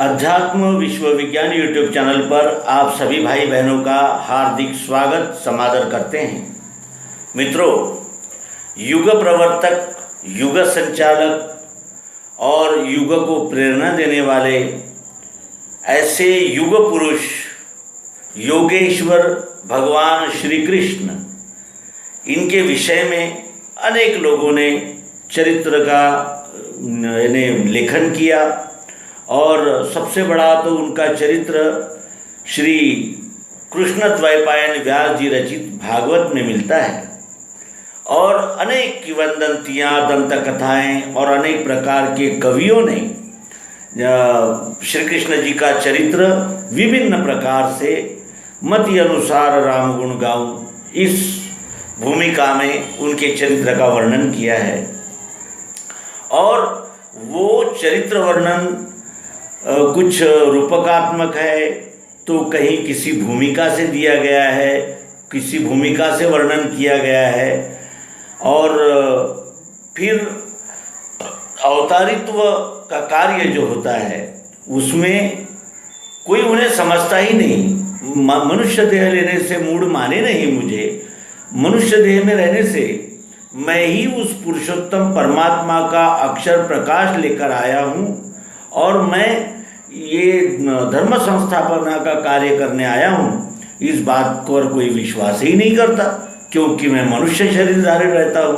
अध्यात्म विश्व विज्ञान यूट्यूब चैनल पर आप सभी भाई बहनों का हार्दिक स्वागत समादर करते हैं। मित्रों, युग प्रवर्तक, युग संचालक और युग को प्रेरणा देने वाले ऐसे युग पुरुष योगेश्वर भगवान श्री कृष्ण, इनके विषय में अनेक लोगों ने चरित्र का लेखन किया और सबसे बड़ा तो उनका चरित्र श्री कृष्णद्वैपायन व्यास जी रचित भागवत में मिलता है। और अनेक किंवदंतियाँ, दंत कथाएँ और अनेक प्रकार के कवियों ने श्री कृष्ण जी का चरित्र विभिन्न प्रकार से मति अनुसार राम गुण गाऊं, इस भूमिका में उनके चरित्र का वर्णन किया है। और वो चरित्र वर्णन कुछ रूपकात्मक है, तो कहीं किसी भूमिका से दिया गया है, किसी भूमिका से वर्णन किया गया है। और फिर अवतारित्व का कार्य जो होता है उसमें कोई उन्हें समझता ही नहीं। मनुष्य देह लेने से मूढ़ माने नहीं मुझे, मनुष्य देह में रहने से मैं ही उस पुरुषोत्तम परमात्मा का अक्षर प्रकाश लेकर आया हूँ और मैं ये धर्म संस्थापना का कार्य करने आया हूँ, इस बात पर कोई विश्वास ही नहीं करता, क्योंकि मैं मनुष्य शरीर धारण रहता हूँ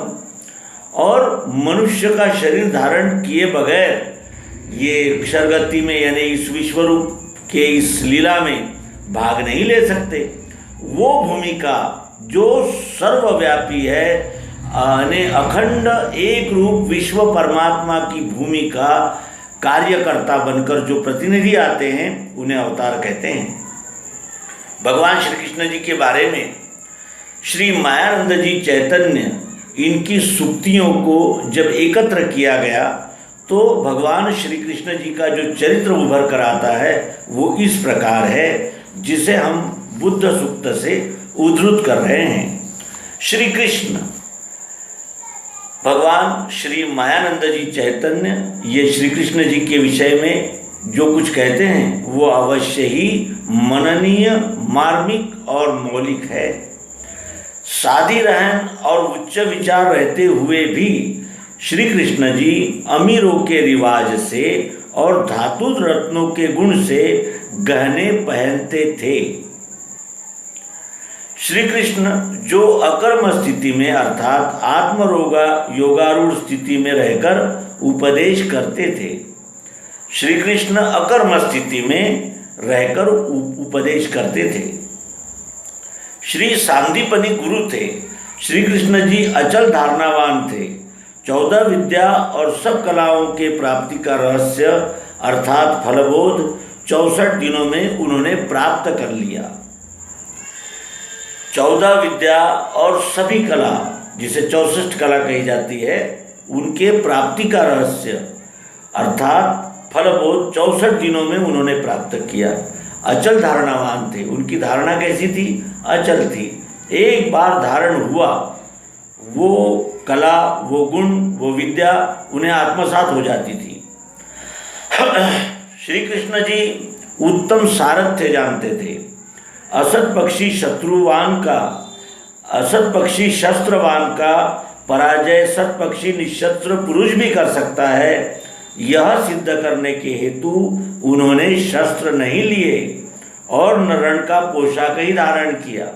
और मनुष्य का शरीर धारण किए बगैर ये अक्षरगति में यानी इस विश्वरूप के इस लीला में भाग नहीं ले सकते। वो भूमिका जो सर्वव्यापी है, अखंड एक रूप विश्व परमात्मा की भूमिका कार्यकर्ता बनकर जो प्रतिनिधि आते हैं उन्हें अवतार कहते हैं। भगवान श्री कृष्ण जी के बारे में श्री मायानंद जी चैतन्य, इनकी सुक्तियों को जब एकत्र किया गया तो भगवान श्री कृष्ण जी का जो चरित्र उभर कर आता है वो इस प्रकार है, जिसे हम बुद्ध सूक्त से उद्धृत कर रहे हैं। श्री कृष्ण भगवान श्री मायानंद जी चैतन्य ये श्री कृष्ण जी के विषय में जो कुछ कहते हैं वो अवश्य ही मननीय, मार्मिक और मौलिक है। सादी रहन और उच्च विचार रहते हुए भी श्री कृष्ण जी अमीरों के रिवाज से और धातु रत्नों के गुण से गहने पहनते थे। श्री कृष्ण जो अकर्म स्थिति में अर्थात आत्मरोगा योगारूढ़ स्थिति में रहकर उपदेश करते थे, श्री कृष्ण अकर्म स्थिति में रहकर उपदेश करते थे। श्री सांदीपनी गुरु थे। श्री कृष्ण जी अचल धारणावान थे। 14 विद्या और सब कलाओं के प्राप्ति का रहस्य अर्थात फलबोध 64 दिनों में उन्होंने प्राप्त कर लिया। 14 विद्या और सभी कला, जिसे 64 कला कही जाती है, उनके प्राप्ति का रहस्य अर्थात फलबोध 64 दिनों में उन्होंने प्राप्त किया। अचल धारणावान थे। उनकी धारणा कैसी थी? अचल थी। एक बार धारण हुआ, वो कला, वो गुण, वो विद्या उन्हें आत्मसात हो जाती थी। श्री कृष्ण जी उत्तम सारथ्य जानते थे। असत पक्षी शस्त्रवान का पराजय सत पक्षी निशस्त्र पुरुष भी कर सकता है, यह सिद्ध करने के हेतु उन्होंने शस्त्र नहीं लिए और न रण का पोशाक ही धारण किया।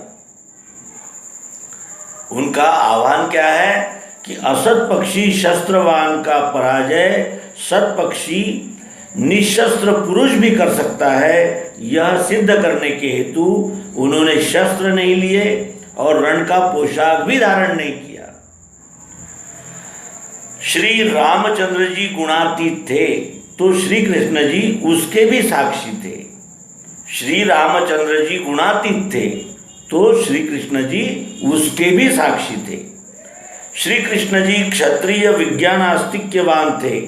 उनका आह्वान क्या है कि असत पक्षी शस्त्रवान का पराजय सत पक्षी निशस्त्र पुरुष भी कर सकता है, यह सिद्ध करने के हेतु उन्होंने शस्त्र नहीं लिए और रण का पोशाक भी धारण नहीं किया। श्री रामचंद्र जी गुणातीत थे, तो श्री कृष्ण जी उसके भी साक्षी थे। श्री रामचंद्र जी गुणातीत थे, तो श्री कृष्ण जी उसके भी साक्षी थे। श्री कृष्ण जी क्षत्रिय विज्ञान आस्तिक्यवान थे,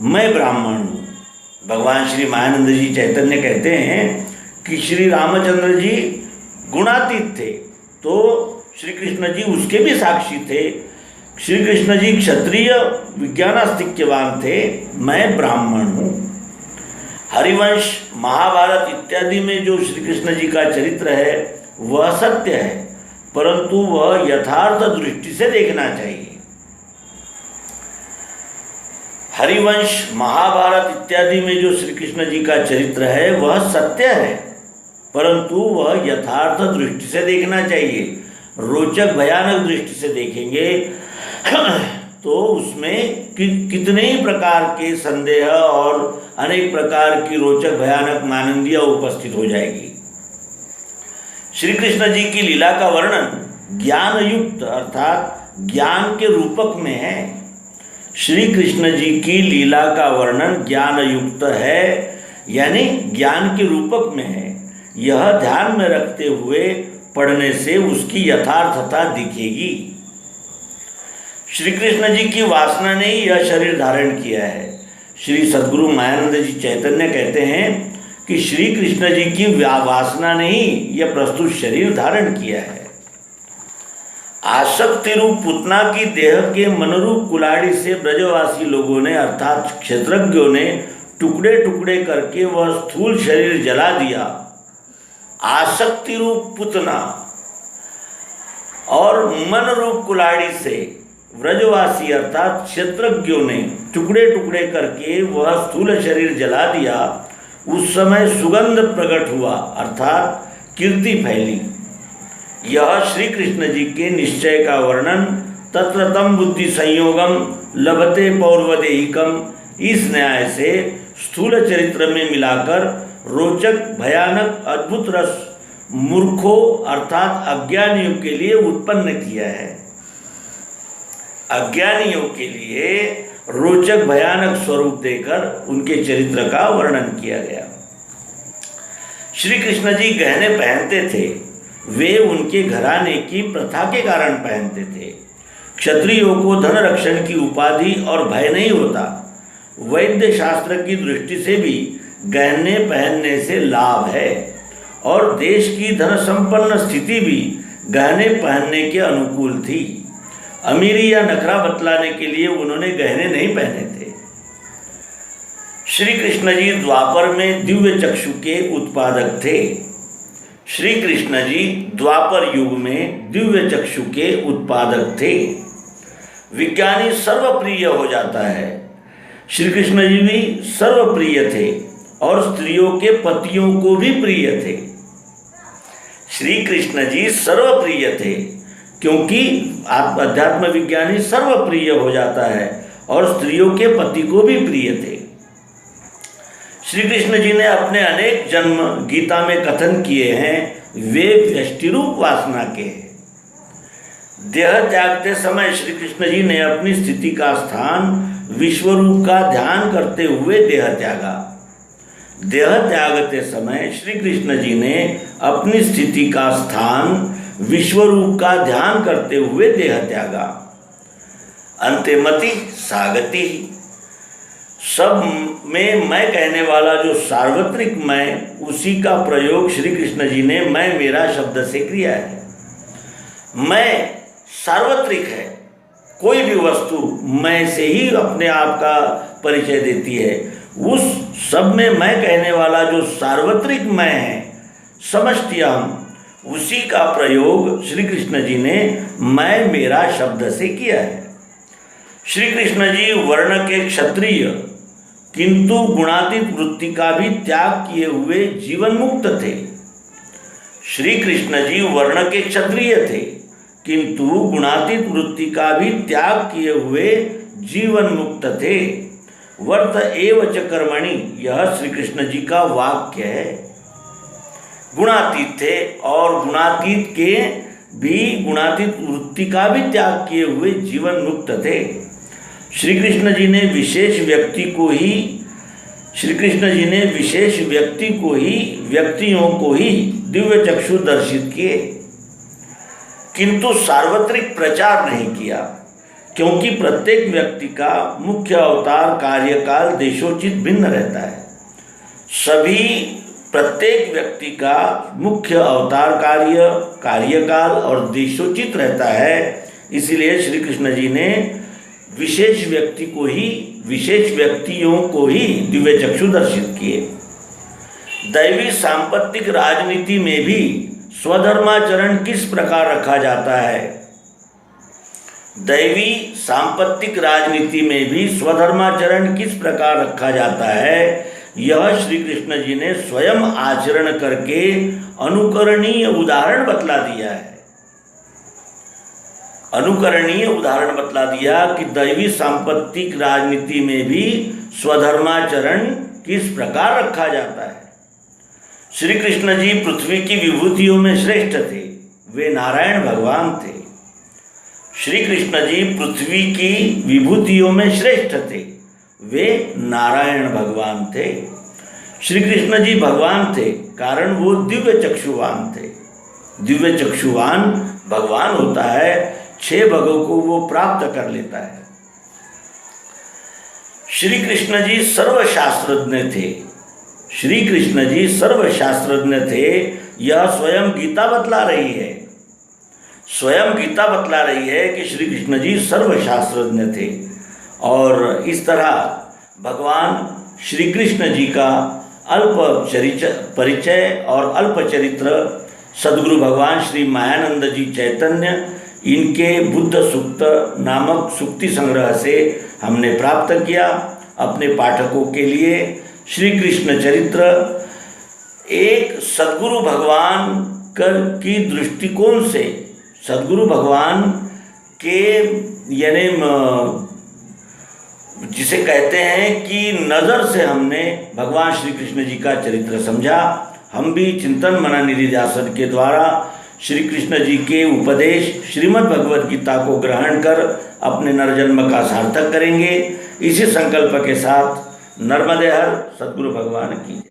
मैं ब्राह्मण हूँ। भगवान श्री मायानंद जी चैतन्य कहते हैं कि श्री रामचंद्र जी गुणातीत थे, तो श्री कृष्ण जी उसके भी साक्षी थे। श्री कृष्ण जी क्षत्रिय विज्ञानास्तिक्यवान थे, मैं ब्राह्मण हूँ। हरिवंश, महाभारत इत्यादि में जो श्री कृष्ण जी का चरित्र है वह सत्य है, परंतु वह यथार्थ दृष्टि से देखना चाहिए। हरिवंश, महाभारत इत्यादि में जो श्री कृष्ण जी का चरित्र है वह सत्य है, परंतु वह यथार्थ दृष्टि से देखना चाहिए। रोचक भयानक दृष्टि से देखेंगे तो उसमें कितने ही प्रकार के संदेह और अनेक प्रकार की रोचक भयानक मानंदियाँ उपस्थित हो जाएगी। श्री कृष्ण जी की लीला का वर्णन ज्ञान युक्त अर्थात ज्ञान के रूपक में है। श्री कृष्ण जी की लीला का वर्णन ज्ञान युक्त है, यानी ज्ञान के रूपक में है। यह ध्यान में रखते हुए पढ़ने से उसकी यथार्थता दिखेगी। श्री कृष्ण जी की वासना ने ही यह शरीर धारण किया है। श्री सद्गुरु मायानंद जी चैतन्य कहते हैं कि श्री कृष्ण जी की वासना ने ही यह प्रस्तुत शरीर धारण किया है। आसक्ति रूप पुतना की देह के मनरूप कुल्हाड़ी से ब्रजवासी लोगों ने अर्थात क्षेत्रज्ञों ने टुकड़े टुकड़े करके वह स्थूल शरीर जला दिया। आसक्ति रूप पुतना और मन रूप कुल्हाड़ी से ब्रजवासी अर्थात क्षेत्रज्ञों ने टुकड़े टुकड़े करके वह स्थूल शरीर जला दिया। उस समय सुगंध प्रकट हुआ अर्थात कीर्ति फैली। यह श्री कृष्ण जी के निश्चय का वर्णन तत्र तम बुद्धि संयोगम लभते पौर्वदेहिकम इस न्याय से स्थूल चरित्र में मिलाकर रोचक भयानक अद्भुत रस मूर्खों अर्थात अज्ञानियों के लिए उत्पन्न किया है। अज्ञानियों के लिए रोचक भयानक स्वरूप देकर उनके चरित्र का वर्णन किया गया। श्री कृष्ण जी गहने पहनते थे, वे उनके घराने की प्रथा के कारण पहनते थे। क्षत्रियों को धन रक्षण की उपाधि और भय नहीं होता। वैद्य शास्त्र की दृष्टि से भी गहने पहनने से लाभ है और देश की धन संपन्न स्थिति भी गहने पहनने के अनुकूल थी। अमीरी या नखरा बतलाने के लिए उन्होंने गहने नहीं पहने थे। श्री कृष्ण जी द्वापर में दिव्य चक्षु के उत्पादक थे। श्री कृष्ण जी द्वापर युग में दिव्य चक्षु के उत्पादक थे। विज्ञानी सर्वप्रिय हो जाता है। श्री कृष्ण जी भी सर्वप्रिय थे और स्त्रियों के पतियों को भी प्रिय थे। श्री कृष्ण जी सर्वप्रिय थे क्योंकि अध्यात्म विज्ञानी सर्वप्रिय हो जाता है और स्त्रियों के पति को भी प्रिय थे। श्री कृष्ण जी ने अपने अनेक जन्म गीता में कथन किए हैं, वे व्यष्टिरूप वासना के हैं। देह त्यागते समय श्री कृष्ण जी ने अपनी स्थिति का स्थान विश्वरूप का ध्यान करते हुए देह त्यागा। देह त्यागते समय श्री कृष्ण जी ने अपनी स्थिति का स्थान विश्वरूप का ध्यान करते हुए देह त्यागा। अंत्यमति सागति, सब में मैं कहने वाला जो सार्वत्रिक मैं, उसी का प्रयोग श्री कृष्ण जी ने मैं मेरा शब्द से किया है। मैं सार्वत्रिक है, कोई भी वस्तु मैं से ही अपने आप का परिचय देती है। उस सब में मैं कहने वाला जो सार्वत्रिक मैं है, समष्टि अहम, उसी का प्रयोग श्री कृष्ण जी ने मैं मेरा शब्द से किया है। श्री कृष्ण जी वर्ण के क्षत्रिय किंतु गुणातीत वृत्ति का भी त्याग किए हुए जीवन मुक्त थे। श्री कृष्ण जी वर्ण के क्षत्रिय थे किंतु गुणातीत वृत्ति का भी त्याग किए हुए जीवन मुक्त थे। वर्त एव च कर्मणि, यह श्री कृष्ण जी का वाक्य है। गुणातीत थे और गुणातीत के भी गुणातीत वृत्ति का भी त्याग किए हुए जीवन मुक्त थे। श्री कृष्ण जी ने विशेष व्यक्ति को ही व्यक्तियों को ही दिव्य चक्षु दर्शित किए किंतु सार्वत्रिक प्रचार नहीं किया, क्योंकि प्रत्येक व्यक्ति का मुख्य अवतार कार्यकाल देशोचित भिन्न रहता है। प्रत्येक व्यक्ति का मुख्य अवतार कार्यकाल और देशोचित रहता है। इसलिए श्री कृष्ण जी ने विशेष व्यक्तियों को ही दिव्य चक्षु दर्शित किए। दैवी सांपत्तिक राजनीति में भी स्वधर्माचरण किस प्रकार रखा जाता है? दैवी सांपत्तिक राजनीति में भी स्वधर्माचरण किस प्रकार रखा जाता है, यह श्री कृष्ण जी ने स्वयं आचरण करके अनुकरणीय उदाहरण बतला दिया है। अनुकरणीय उदाहरण बतला दिया कि दैवी सांपत्तिक राजनीति में भी स्वधर्माचरण किस प्रकार रखा जाता है। श्री कृष्ण जी पृथ्वी की विभूतियों में श्रेष्ठ थे, वे नारायण भगवान थे। श्री कृष्ण जी पृथ्वी की विभूतियों में श्रेष्ठ थे, वे नारायण भगवान थे। श्री कृष्ण जी भगवान थे, कारण वो दिव्य चक्षुवान थे। दिव्य चक्षुवान भगवान होता है, 6 भगों को वो प्राप्त कर लेता है। श्री कृष्ण जी सर्वशास्त्रज्ञ थे। श्री कृष्ण जी सर्वशास्त्रज्ञ थे, यह स्वयं गीता बतला रही है। स्वयं गीता बतला रही है कि श्री कृष्ण जी सर्वशास्त्रज्ञ थे। और इस तरह भगवान श्री कृष्ण जी का अल्प परिचय और अल्प चरित्र सद्गुरु भगवान श्री मायानंद जी चैतन्य, इनके बुद्ध सूक्त नामक सूक्ति संग्रह से हमने प्राप्त किया। अपने पाठकों के लिए श्री कृष्ण चरित्र एक सद्गुरु भगवान की दृष्टिकोण से, सद्गुरु भगवान के यानी जिसे कहते हैं कि नज़र से हमने भगवान श्री कृष्ण जी का चरित्र समझा। हम भी चिंतन मनन निधिध्यासन के द्वारा श्री कृष्ण जी के उपदेश श्रीमद् भगवद गीता को ग्रहण कर अपने नरजन्म का सार्थक करेंगे। इसी संकल्प के साथ नर्मदे हर सद्गुरु भगवान की।